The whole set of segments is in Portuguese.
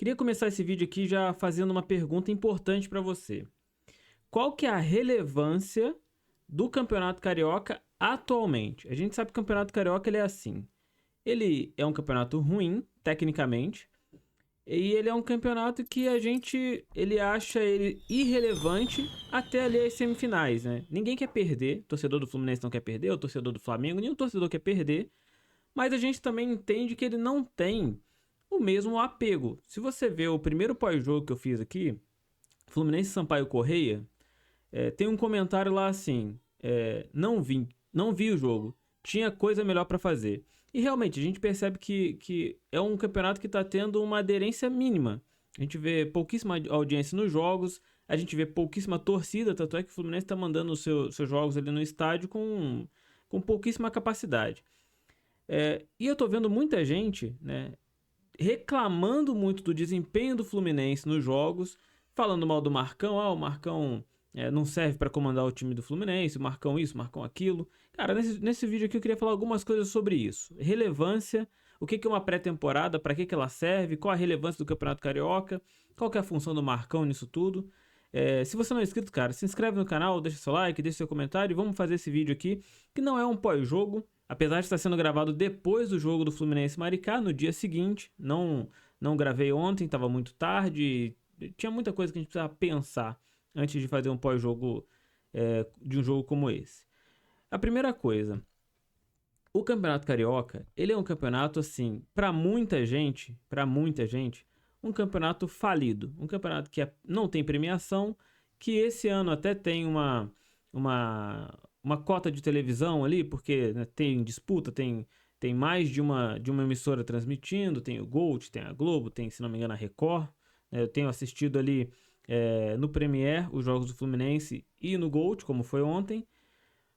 Queria começar esse vídeo aqui já fazendo uma pergunta importante para você. Qual que é a relevância do Campeonato Carioca atualmente? A gente sabe que o Campeonato Carioca ele é assim. Ele é um campeonato ruim, tecnicamente, e ele é um campeonato que ele acha ele irrelevante até ali as semifinais, né? Ninguém quer perder, o torcedor do Fluminense não quer perder, o torcedor do Flamengo, nenhum torcedor quer perder, mas a gente também entende que ele não tem o mesmo apego. Se você vê o primeiro pós-jogo que eu fiz aqui, Fluminense Sampaio Correia, tem um comentário lá assim: não vi o jogo, tinha coisa melhor para fazer. E realmente a gente percebe que é um campeonato que está tendo uma aderência mínima. A gente vê pouquíssima audiência nos jogos, a gente vê pouquíssima torcida, tanto é que o Fluminense está mandando seus jogos ali no estádio com pouquíssima capacidade. E eu tô vendo muita gente, né, reclamando muito do desempenho do Fluminense nos jogos, falando mal do Marcão. O Marcão não serve para comandar o time do Fluminense, o Marcão isso, o Marcão aquilo. Cara, nesse vídeo aqui eu queria falar algumas coisas sobre isso. Relevância, o que é uma pré-temporada, para que ela serve, qual a relevância do Campeonato Carioca, qual que é a função do Marcão nisso tudo. Se você não é inscrito, cara, se inscreve no canal, deixa seu like, deixa seu comentário e vamos fazer esse vídeo aqui, que não é um pós-jogo, apesar de estar sendo gravado depois do jogo do Fluminense Maricá, no dia seguinte. Não gravei ontem, estava muito tarde, tinha muita coisa que a gente precisava pensar antes de fazer um pós-jogo de um jogo como esse. A primeira coisa, o Campeonato Carioca, ele é um campeonato assim, para muita gente, um campeonato falido, um campeonato que não tem premiação, que esse ano até tem uma cota de televisão ali, porque né, tem disputa, tem mais de uma emissora transmitindo, tem o Gold, tem a Globo, tem, se não me engano, a Record. Eu tenho assistido ali no Premiere os jogos do Fluminense e no Gold, como foi ontem,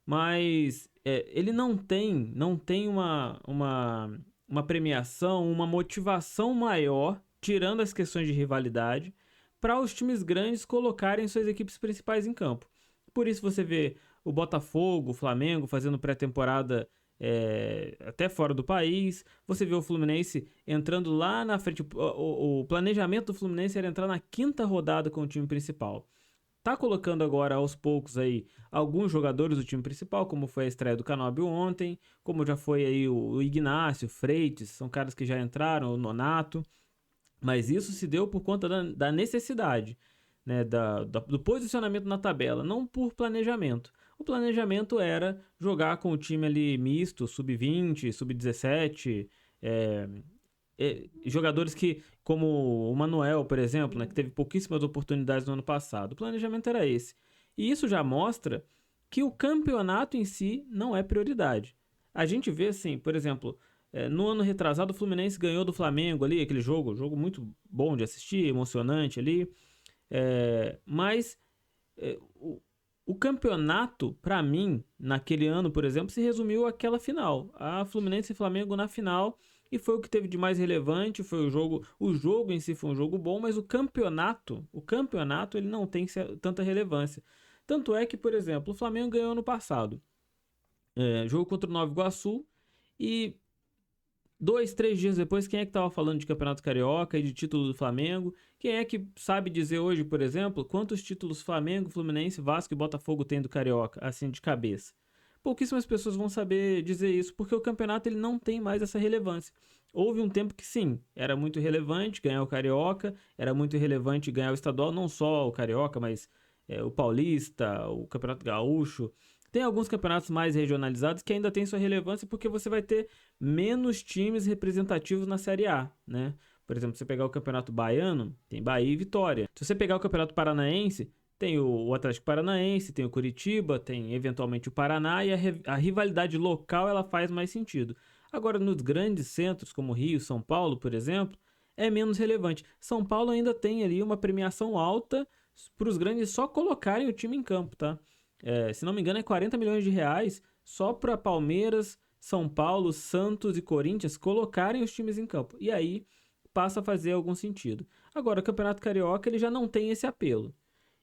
mas ele não tem uma premiação, uma motivação maior, tirando as questões de rivalidade, para os times grandes colocarem suas equipes principais em campo. Por isso você vê o Botafogo, o Flamengo fazendo pré-temporada até fora do país. Você vê o Fluminense entrando lá na frente. O planejamento do Fluminense era entrar na 5ª rodada com o time principal. Tá colocando agora aos poucos aí alguns jogadores do time principal, como foi a estreia do Canóbio ontem, como já foi aí o Ignacio, o Freitas, são caras que já entraram, o Nonato. Mas isso se deu por conta da necessidade, né, do posicionamento na tabela, não por planejamento. O planejamento era jogar com o time ali misto, sub-20, sub-17, jogadores que, como o Manuel, por exemplo, né, que teve pouquíssimas oportunidades no ano passado. O planejamento era esse. E isso já mostra que o campeonato em si não é prioridade. A gente vê assim, por exemplo, no ano retrasado o Fluminense ganhou do Flamengo ali, aquele jogo muito bom de assistir, emocionante ali. Mas o campeonato, para mim, naquele ano, por exemplo, se resumiu àquela final. A Fluminense e Flamengo na final, e foi o que teve de mais relevante, foi o jogo. O jogo em si foi um jogo bom, mas o campeonato ele não tem tanta relevância. Tanto é que, por exemplo, o Flamengo ganhou no passado. Jogo contra o Nova Iguaçu, e 2, 3 dias depois, quem é que estava falando de Campeonato Carioca e de título do Flamengo? Quem é que sabe dizer hoje, por exemplo, quantos títulos Flamengo, Fluminense, Vasco e Botafogo tem do Carioca, assim de cabeça? Pouquíssimas pessoas vão saber dizer isso, porque o campeonato ele não tem mais essa relevância. Houve um tempo que sim, era muito relevante ganhar o Carioca, era muito relevante ganhar o estadual, não só o Carioca, mas o Paulista, o Campeonato Gaúcho. Tem alguns campeonatos mais regionalizados que ainda têm sua relevância, porque você vai ter menos times representativos na Série A, né? Por exemplo, se você pegar o Campeonato Baiano, tem Bahia e Vitória. Se você pegar o Campeonato Paranaense, tem o Atlético Paranaense, tem o Curitiba, tem eventualmente o Paraná, e a rivalidade local ela faz mais sentido. Agora, nos grandes centros, como Rio, São Paulo, por exemplo, é menos relevante. São Paulo ainda tem ali uma premiação alta para os grandes só colocarem o time em campo, tá? Se não me engano, é 40 milhões de reais só para Palmeiras, São Paulo, Santos e Corinthians colocarem os times em campo. E aí passa a fazer algum sentido. Agora, o Campeonato Carioca ele já não tem esse apelo.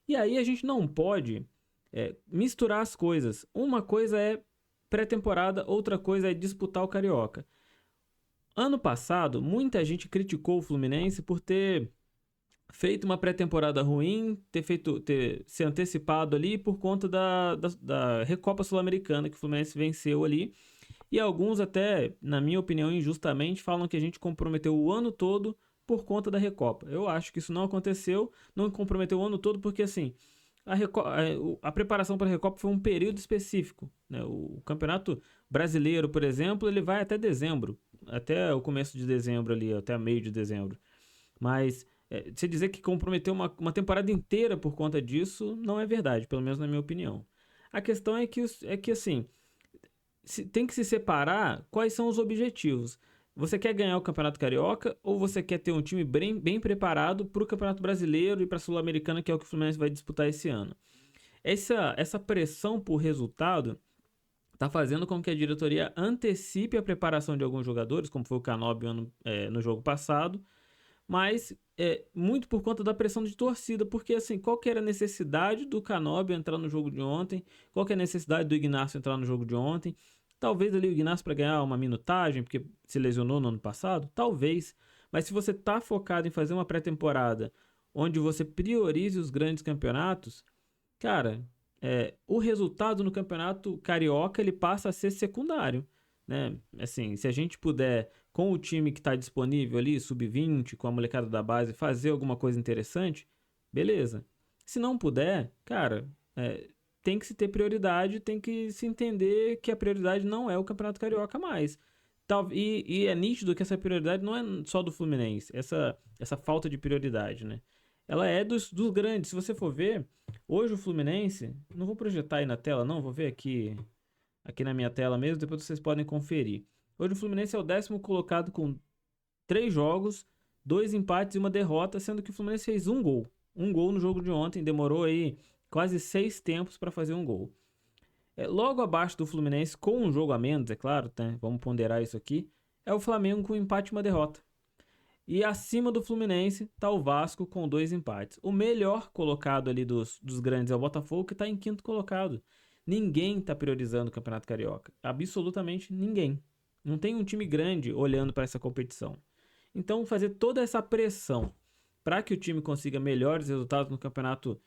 E aí a gente não pode misturar as coisas. Uma coisa é pré-temporada, outra coisa é disputar o Carioca. Ano passado, muita gente criticou o Fluminense por ter feito uma pré-temporada ruim, ter se antecipado ali por conta da Recopa Sul-Americana que o Fluminense venceu ali. E alguns até, na minha opinião, injustamente, falam que a gente comprometeu o ano todo por conta da Recopa. Eu acho que isso não aconteceu, não comprometeu o ano todo porque, assim, a preparação para a Recopa foi um período específico, né? O Campeonato Brasileiro, por exemplo, ele vai até dezembro, até o começo de dezembro ali, até meio de dezembro. Mas você dizer que comprometeu uma temporada inteira por conta disso, não é verdade, pelo menos na minha opinião. A questão é que assim, tem que se separar quais são os objetivos. Você quer ganhar o Campeonato Carioca ou você quer ter um time bem preparado para o Campeonato Brasileiro e para a Sul-Americana, que é o que o Fluminense vai disputar esse ano? Essa pressão por resultado está fazendo com que a diretoria antecipe a preparação de alguns jogadores, como foi o Canóbio no jogo passado, mas muito por conta da pressão de torcida, porque assim, qual que era a necessidade do Canóbio entrar no jogo de ontem, qual que é a necessidade do Ignacio entrar no jogo de ontem, talvez ali o Ignacio para ganhar uma minutagem, porque se lesionou no ano passado, talvez, mas se você tá focado em fazer uma pré-temporada onde você priorize os grandes campeonatos, cara, o resultado no campeonato carioca ele passa a ser secundário, né? Assim, se a gente puder, com o time que está disponível ali, sub-20, com a molecada da base, fazer alguma coisa interessante, beleza. Se não puder, cara, tem que se ter prioridade, tem que se entender que a prioridade não é o campeonato carioca mais. E é nítido que essa prioridade não é só do Fluminense, essa falta de prioridade, né? Ela é dos grandes. Se você for ver, hoje o Fluminense, não vou projetar aí na tela, não, vou ver aqui na minha tela mesmo, depois vocês podem conferir. Hoje o Fluminense é o 10º colocado com 3 jogos, 2 empates e uma derrota, sendo que o Fluminense fez um gol. Um gol no jogo de ontem, demorou aí quase 6 tempos para fazer um gol. Logo abaixo do Fluminense, com um jogo a menos, é claro, né? Vamos ponderar isso aqui, é o Flamengo com um empate e uma derrota. E acima do Fluminense está o Vasco com 2 empates. O melhor colocado ali dos grandes é o Botafogo, que está em 5º colocado. Ninguém está priorizando o Campeonato Carioca. Absolutamente ninguém. Não tem um time grande olhando para essa competição. Então, fazer toda essa pressão para que o time consiga melhores resultados no campeonato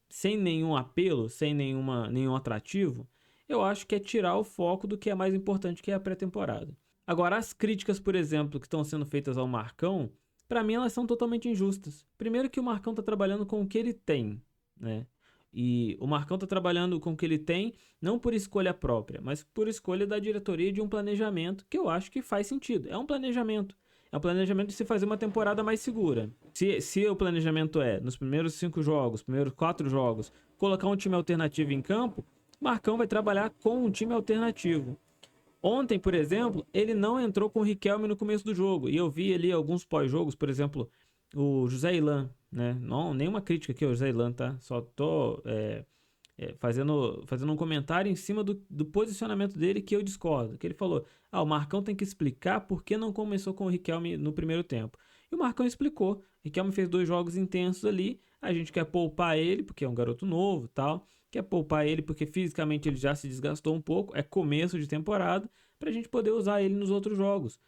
sem nenhum apelo, sem nenhum atrativo, eu acho que é tirar o foco do que é mais importante, que é a pré-temporada. Agora, as críticas, por exemplo, que estão sendo feitas ao Marcão, para mim elas são totalmente injustas. Primeiro que o Marcão está trabalhando com o que ele tem, né? E o Marcão está trabalhando com o que ele tem, não por escolha própria, mas por escolha da diretoria de um planejamento que eu acho que faz sentido. É um planejamento. É um planejamento de se fazer uma temporada mais segura. Se o planejamento nos primeiros 5 jogos, primeiros 4 jogos, colocar um time alternativo em campo, Marcão vai trabalhar com um time alternativo. Ontem, por exemplo, ele não entrou com o Riquelme no começo do jogo. E eu vi ali alguns pós-jogos, por exemplo, o José Ilan, né? Não, nenhuma crítica aqui ao José Ilan, tá? Só tô fazendo um comentário em cima do posicionamento dele que eu discordo. Que ele falou, o Marcão tem que explicar por que não começou com o Riquelme no primeiro tempo. E o Marcão explicou. O Riquelme fez 2 jogos intensos ali. A gente quer poupar ele, porque é um garoto novo e tal. Quer poupar ele porque fisicamente ele já se desgastou um pouco. É começo de temporada, para a gente poder usar ele nos outros jogos.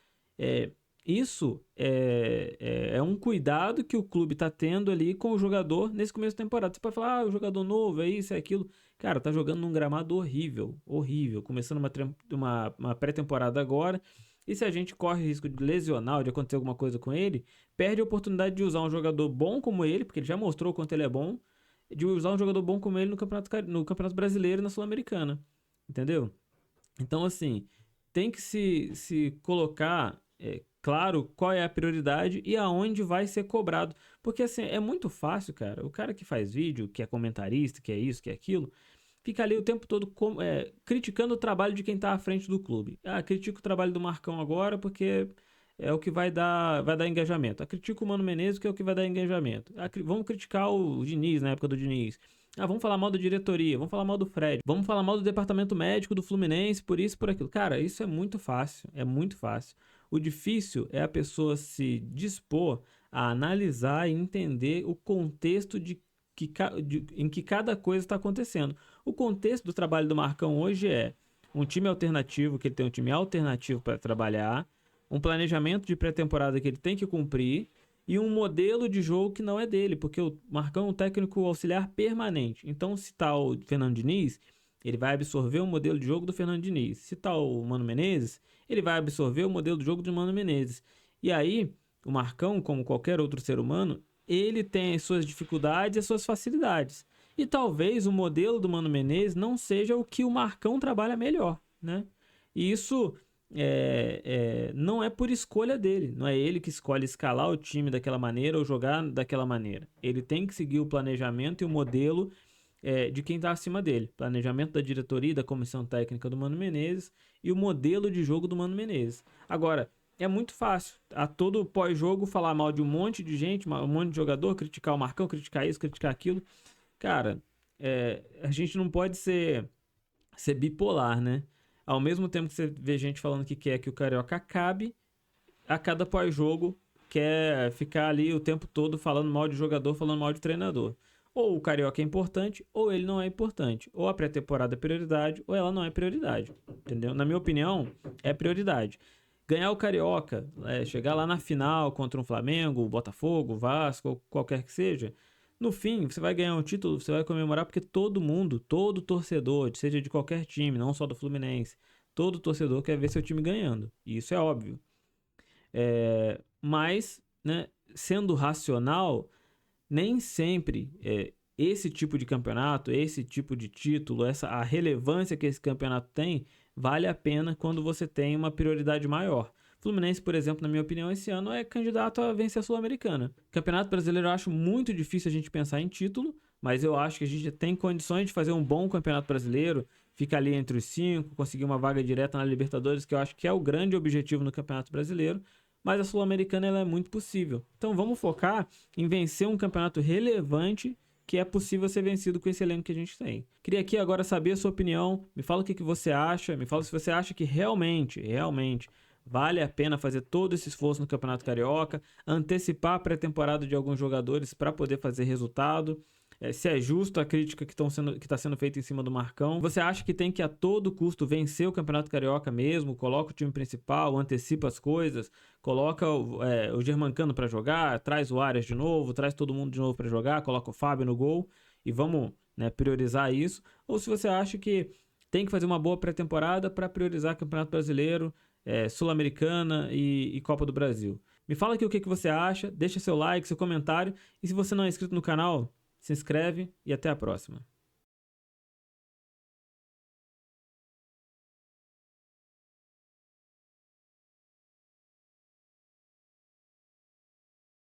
Isso é um cuidado que o clube está tendo ali com o jogador nesse começo de temporada. Você pode falar, o jogador novo, é isso, é aquilo. Cara, tá jogando num gramado horrível, horrível. Começando uma pré-temporada agora. E se a gente corre risco de lesionar ou de acontecer alguma coisa com ele, perde a oportunidade de usar um jogador bom como ele, porque ele já mostrou o quanto ele é bom, de usar um jogador bom como ele no Campeonato Brasileiro e na Sul-Americana. Entendeu? Então, assim, tem que se colocar claro qual é a prioridade e aonde vai ser cobrado. Porque, assim, é muito fácil, cara. O cara que faz vídeo, que é comentarista, que é isso, que é aquilo, fica ali o tempo todo criticando o trabalho de quem tá à frente do clube. Critica o trabalho do Marcão agora porque é o que vai dar engajamento. Critica o Mano Menezes, que é o que vai dar engajamento. Vamos criticar o Diniz, na época do Diniz. Vamos falar mal da diretoria, vamos falar mal do Fred, vamos falar mal do departamento médico do Fluminense, por isso, por aquilo. Cara, isso é muito fácil, é muito fácil. O difícil é a pessoa se dispor a analisar e entender o contexto em que cada coisa está acontecendo. O contexto do trabalho do Marcão hoje é um time alternativo, que ele tem um time alternativo para trabalhar, um planejamento de pré-temporada que ele tem que cumprir e um modelo de jogo que não é dele, porque o Marcão é um técnico auxiliar permanente. Então, se tá o Fernando Diniz, ele vai absorver o modelo de jogo do Fernando Diniz. Se tá o Mano Menezes, ele vai absorver o modelo de jogo do Mano Menezes. E aí, o Marcão, como qualquer outro ser humano, ele tem as suas dificuldades e as suas facilidades. E talvez o modelo do Mano Menezes não seja o que o Marcão trabalha melhor, né? E isso não é por escolha dele. Não é ele que escolhe escalar o time daquela maneira ou jogar daquela maneira. Ele tem que seguir o planejamento e o modelo de quem está acima dele. Planejamento da diretoria e da comissão técnica do Mano Menezes e o modelo de jogo do Mano Menezes. Agora, é muito fácil a todo pós-jogo falar mal de um monte de gente, um monte de jogador, criticar o Marcão, criticar isso, criticar aquilo. Cara, a gente não pode ser bipolar, né? Ao mesmo tempo que você vê gente falando que quer que o Carioca acabe, a cada pós-jogo quer ficar ali o tempo todo falando mal de jogador, falando mal de treinador. Ou o Carioca é importante, ou ele não é importante. Ou a pré-temporada é prioridade, ou ela não é prioridade. Entendeu? Na minha opinião, é prioridade. Ganhar o Carioca, chegar lá na final contra um Flamengo, Botafogo, Vasco, ou qualquer que seja, no fim, você vai ganhar um título, você vai comemorar porque todo mundo, todo torcedor, seja de qualquer time, não só do Fluminense, todo torcedor quer ver seu time ganhando. E isso é óbvio. Mas, né, sendo racional, nem sempre esse tipo de campeonato, esse tipo de título, a relevância que esse campeonato tem, vale a pena quando você tem uma prioridade maior. Fluminense, por exemplo, na minha opinião, esse ano é candidato a vencer a Sul-Americana. Campeonato Brasileiro eu acho muito difícil a gente pensar em título, mas eu acho que a gente tem condições de fazer um bom Campeonato Brasileiro, ficar ali entre os 5, conseguir uma vaga direta na Libertadores, que eu acho que é o grande objetivo no Campeonato Brasileiro, mas a Sul-Americana ela é muito possível. Então vamos focar em vencer um campeonato relevante que é possível ser vencido com esse elenco que a gente tem. Queria aqui agora saber a sua opinião, me fala o que você acha, me fala se você acha que realmente vale a pena fazer todo esse esforço no Campeonato Carioca, antecipar a pré-temporada de alguns jogadores para poder fazer resultado, se é justo a crítica que está sendo feita em cima do Marcão. Você acha que tem que a todo custo vencer o Campeonato Carioca mesmo, coloca o time principal, antecipa as coisas, coloca o Germancano para jogar, traz o Arias de novo, traz todo mundo de novo para jogar, coloca o Fábio no gol e vamos, né, priorizar isso? Ou se você acha que tem que fazer uma boa pré-temporada para priorizar o Campeonato Brasileiro, Sul-Americana e Copa do Brasil. Me fala aqui o que você acha, deixa seu like, seu comentário, e se você não é inscrito no canal, se inscreve e até a próxima.